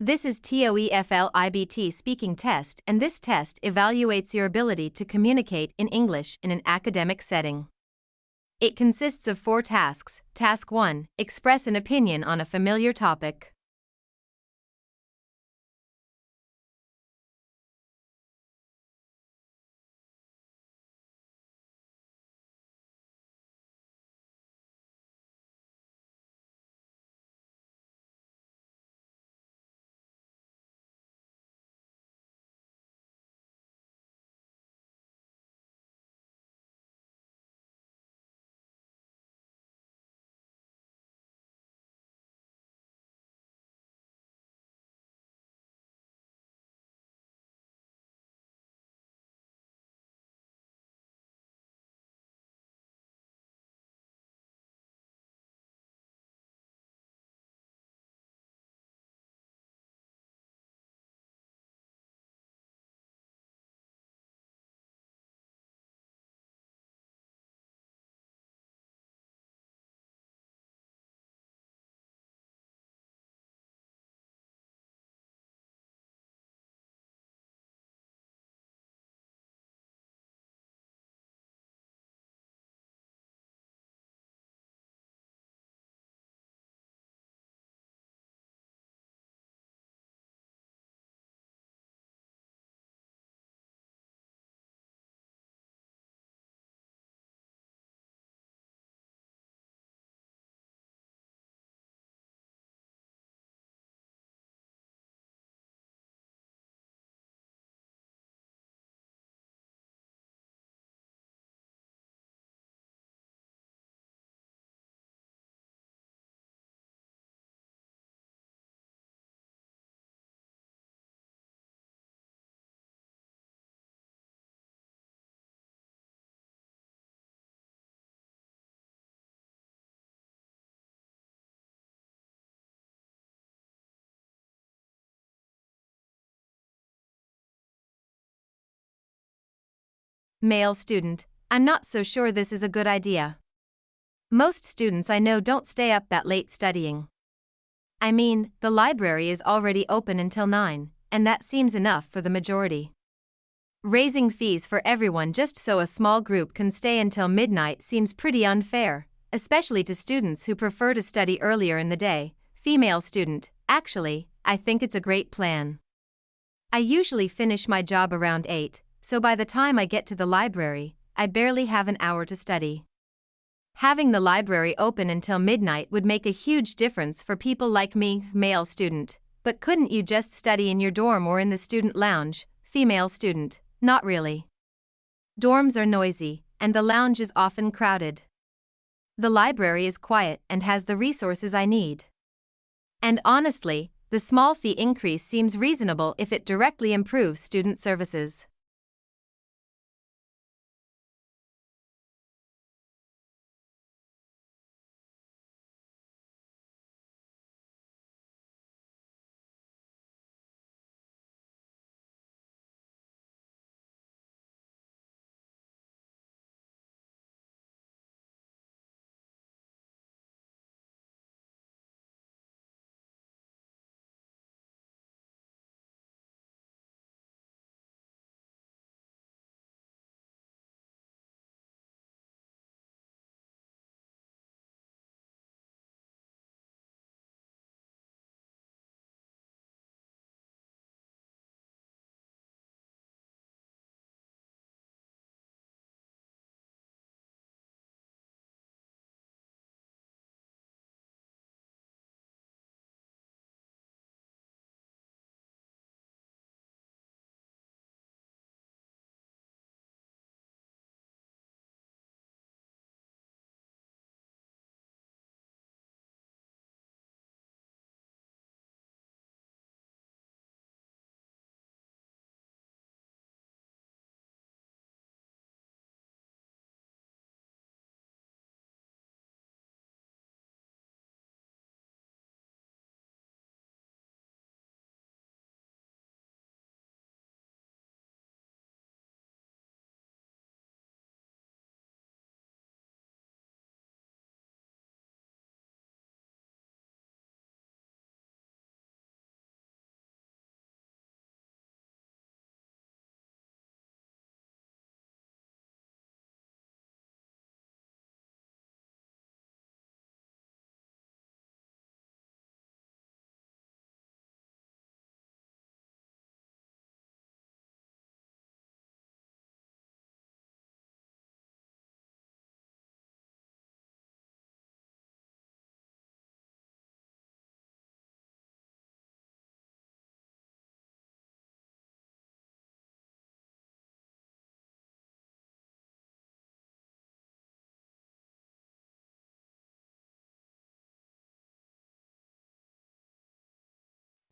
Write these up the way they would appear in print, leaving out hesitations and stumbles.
This is TOEFL IBT speaking test, and this test evaluates your ability to communicate in English in an academic setting. It consists of 4 tasks. Task 1, express an opinion on a familiar topic. Male student, I'm not so sure this is a good idea. Most students I know don't stay up that late studying. I mean, the library is already open until 9, and that seems enough for the majority. Raising fees for everyone just so a small group can stay until midnight seems pretty unfair, especially to students who prefer to study earlier in the day. Female student, actually, I think it's a great plan. I usually finish my job around 8, so by the time I get to the library, I barely have an hour to study. Having the library open until midnight would make a huge difference for people like me. Male student, but couldn't you just study in your dorm or in the student lounge? Female student, not really. Dorms are noisy, and the lounge is often crowded. The library is quiet and has the resources I need. And honestly, the small fee increase seems reasonable if it directly improves student services.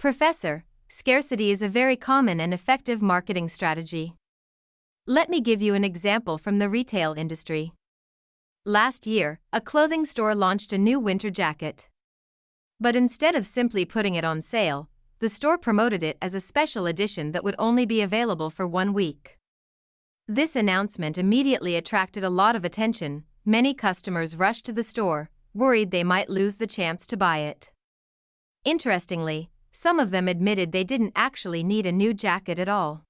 Professor, scarcity is a very common and effective marketing strategy. Let me give you an example from the retail industry. Last year, a clothing store launched a new winter jacket. But instead of simply putting it on sale, the store promoted it as a special edition that would only be available for 1 week. This announcement immediately attracted a lot of attention. Many customers rushed to the store, worried they might lose the chance to buy it. Interestingly, some of them admitted they didn't actually need a new jacket at all.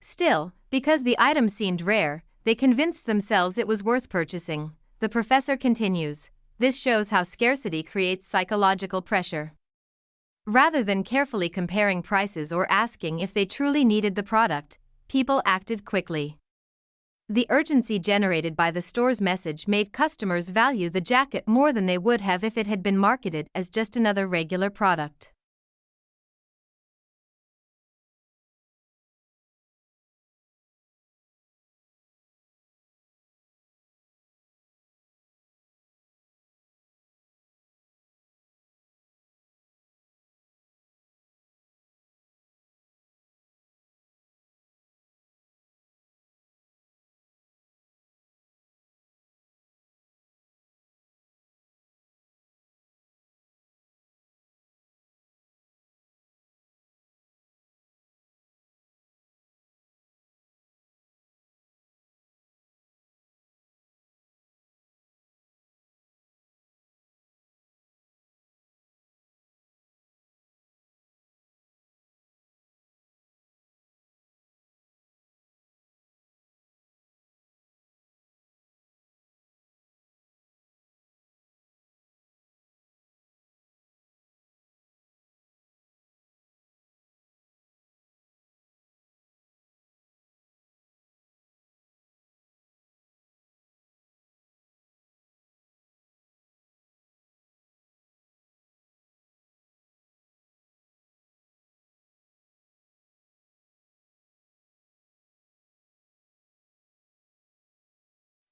Still, because the item seemed rare, they convinced themselves it was worth purchasing. The professor continues, this shows how scarcity creates psychological pressure. Rather than carefully comparing prices or asking if they truly needed the product, people acted quickly. The urgency generated by the store's message made customers value the jacket more than they would have if it had been marketed as just another regular product.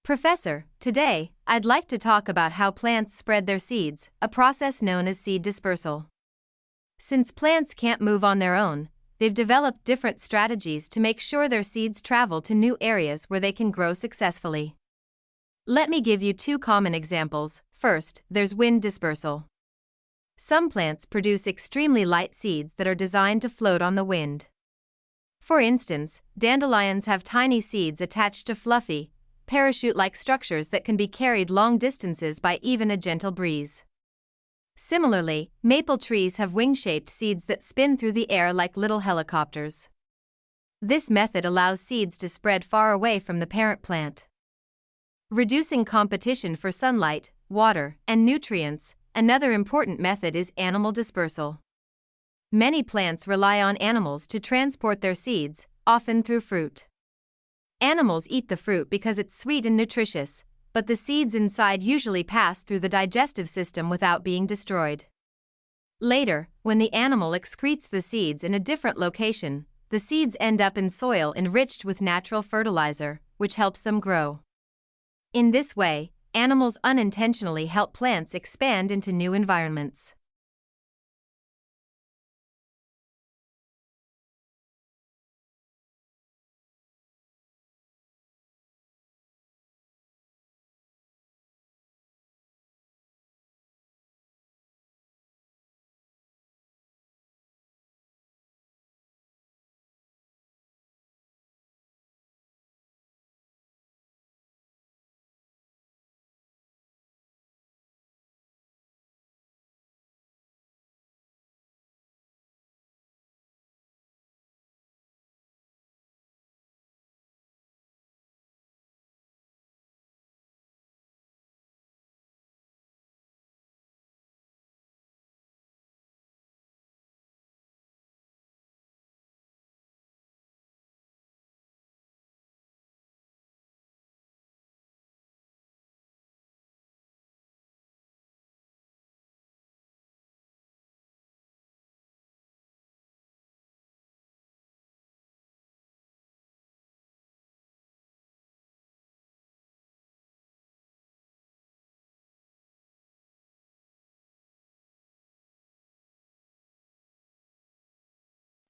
Professor, today, I'd like to talk about how plants spread their seeds, a process known as seed dispersal. Since plants can't move on their own, they've developed different strategies to make sure their seeds travel to new areas where they can grow successfully. Let me give you 2 common examples. First, there's wind dispersal. Some plants produce extremely light seeds that are designed to float on the wind. For instance, dandelions have tiny seeds attached to fluffy, parachute-like structures that can be carried long distances by even a gentle breeze. Similarly, maple trees have wing-shaped seeds that spin through the air like little helicopters. This method allows seeds to spread far away from the parent plant. Reducing competition for sunlight, water, and nutrients, another important method is animal dispersal. Many plants rely on animals to transport their seeds, often through fruit. Animals eat the fruit because it's sweet and nutritious, but the seeds inside usually pass through the digestive system without being destroyed. Later, when the animal excretes the seeds in a different location, the seeds end up in soil enriched with natural fertilizer, which helps them grow. In this way, animals unintentionally help plants expand into new environments.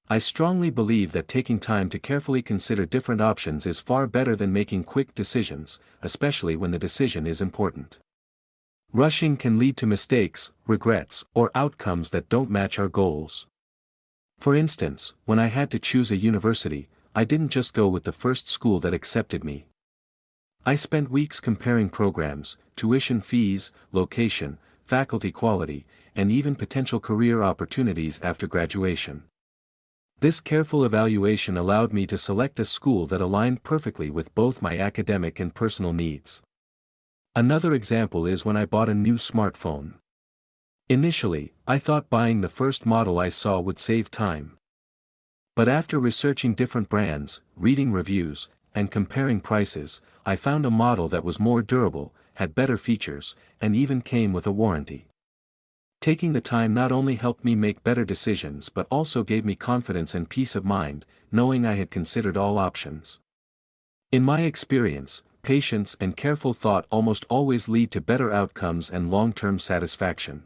I strongly believe that taking time to carefully consider different options is far better than making quick decisions, especially when the decision is important. Rushing can lead to mistakes, regrets, or outcomes that don't match our goals. For instance, when I had to choose a university, I didn't just go with the first school that accepted me. I spent weeks comparing programs, tuition fees, location, faculty quality, and even potential career opportunities after graduation. This careful evaluation allowed me to select a school that aligned perfectly with both my academic and personal needs. Another example is when I bought a new smartphone. Initially, I thought buying the first model I saw would save time. But after researching different brands, reading reviews, and comparing prices, I found a model that was more durable, had better features, and even came with a warranty. Taking the time not only helped me make better decisions but also gave me confidence and peace of mind, knowing I had considered all options. In my experience, patience and careful thought almost always lead to better outcomes and long-term satisfaction.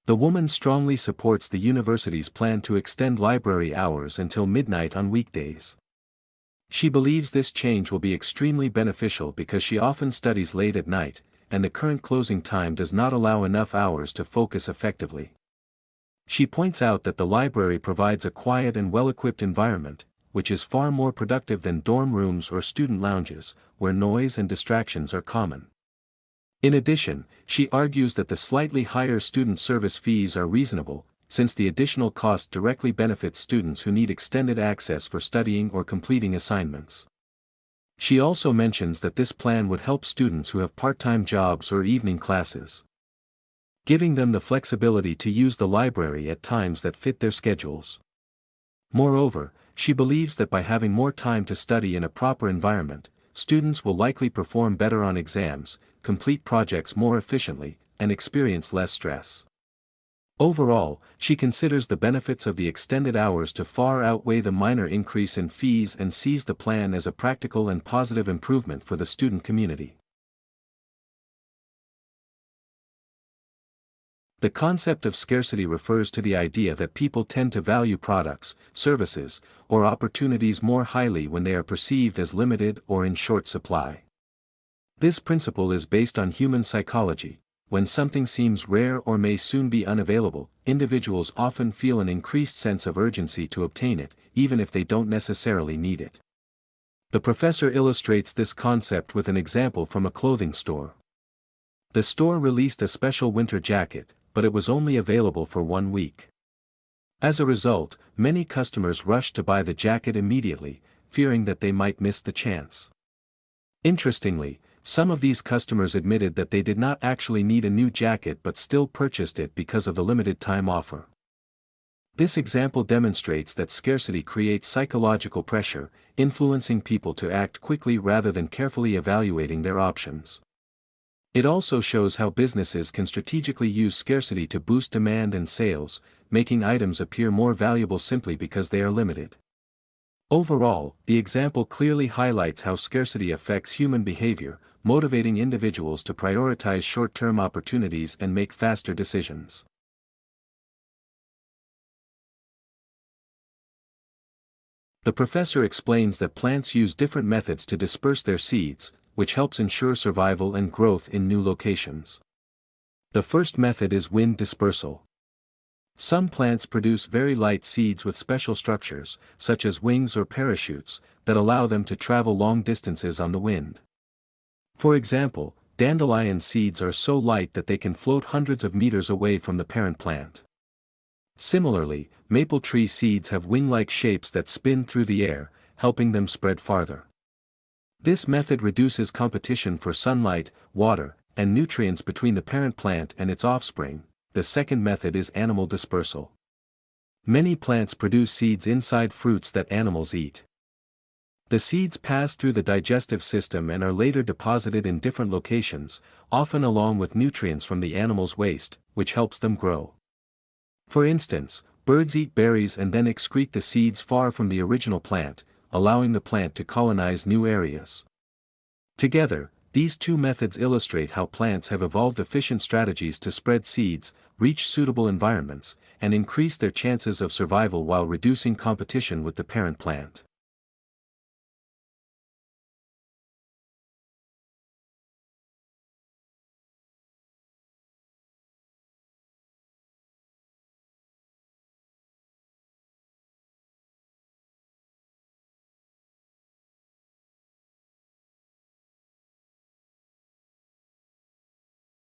The woman strongly supports the university's plan to extend library hours until midnight on weekdays. She believes this change will be extremely beneficial because she often studies late at night, and the current closing time does not allow enough hours to focus effectively. She points out that the library provides a quiet and well-equipped environment, which is far more productive than dorm rooms or student lounges, where noise and distractions are common. In addition, she argues that the slightly higher student service fees are reasonable, since the additional cost directly benefits students who need extended access for studying or completing assignments. She also mentions that this plan would help students who have part-time jobs or evening classes, giving them the flexibility to use the library at times that fit their schedules. Moreover, she believes that by having more time to study in a proper environment, students will likely perform better on exams, complete projects more efficiently, and experience less stress. Overall, she considers the benefits of the extended hours to far outweigh the minor increase in fees and sees the plan as a practical and positive improvement for the student community. The concept of scarcity refers to the idea that people tend to value products, services, or opportunities more highly when they are perceived as limited or in short supply. This principle is based on human psychology. When something seems rare or may soon be unavailable, individuals often feel an increased sense of urgency to obtain it, even if they don't necessarily need it. The professor illustrates this concept with an example from a clothing store. The store released a special winter jacket, but it was only available for 1 week. As a result, many customers rushed to buy the jacket immediately, fearing that they might miss the chance. Interestingly, some of these customers admitted that they did not actually need a new jacket but still purchased it because of the limited time offer. This example demonstrates that scarcity creates psychological pressure, influencing people to act quickly rather than carefully evaluating their options. It also shows how businesses can strategically use scarcity to boost demand and sales, making items appear more valuable simply because they are limited. Overall, the example clearly highlights how scarcity affects human behavior, motivating individuals to prioritize short-term opportunities and make faster decisions. The professor explains that plants use different methods to disperse their seeds, which helps ensure survival and growth in new locations. The first method is wind dispersal. Some plants produce very light seeds with special structures, such as wings or parachutes, that allow them to travel long distances on the wind. For example, dandelion seeds are so light that they can float hundreds of meters away from the parent plant. Similarly, maple tree seeds have wing-like shapes that spin through the air, helping them spread farther. This method reduces competition for sunlight, water, and nutrients between the parent plant and its offspring. The second method is animal dispersal. Many plants produce seeds inside fruits that animals eat. The seeds pass through the digestive system and are later deposited in different locations, often along with nutrients from the animal's waste, which helps them grow. For instance, birds eat berries and then excrete the seeds far from the original plant, allowing the plant to colonize new areas. Together, These two methods illustrate how plants have evolved efficient strategies to spread seeds, reach suitable environments, and increase their chances of survival while reducing competition with the parent plant.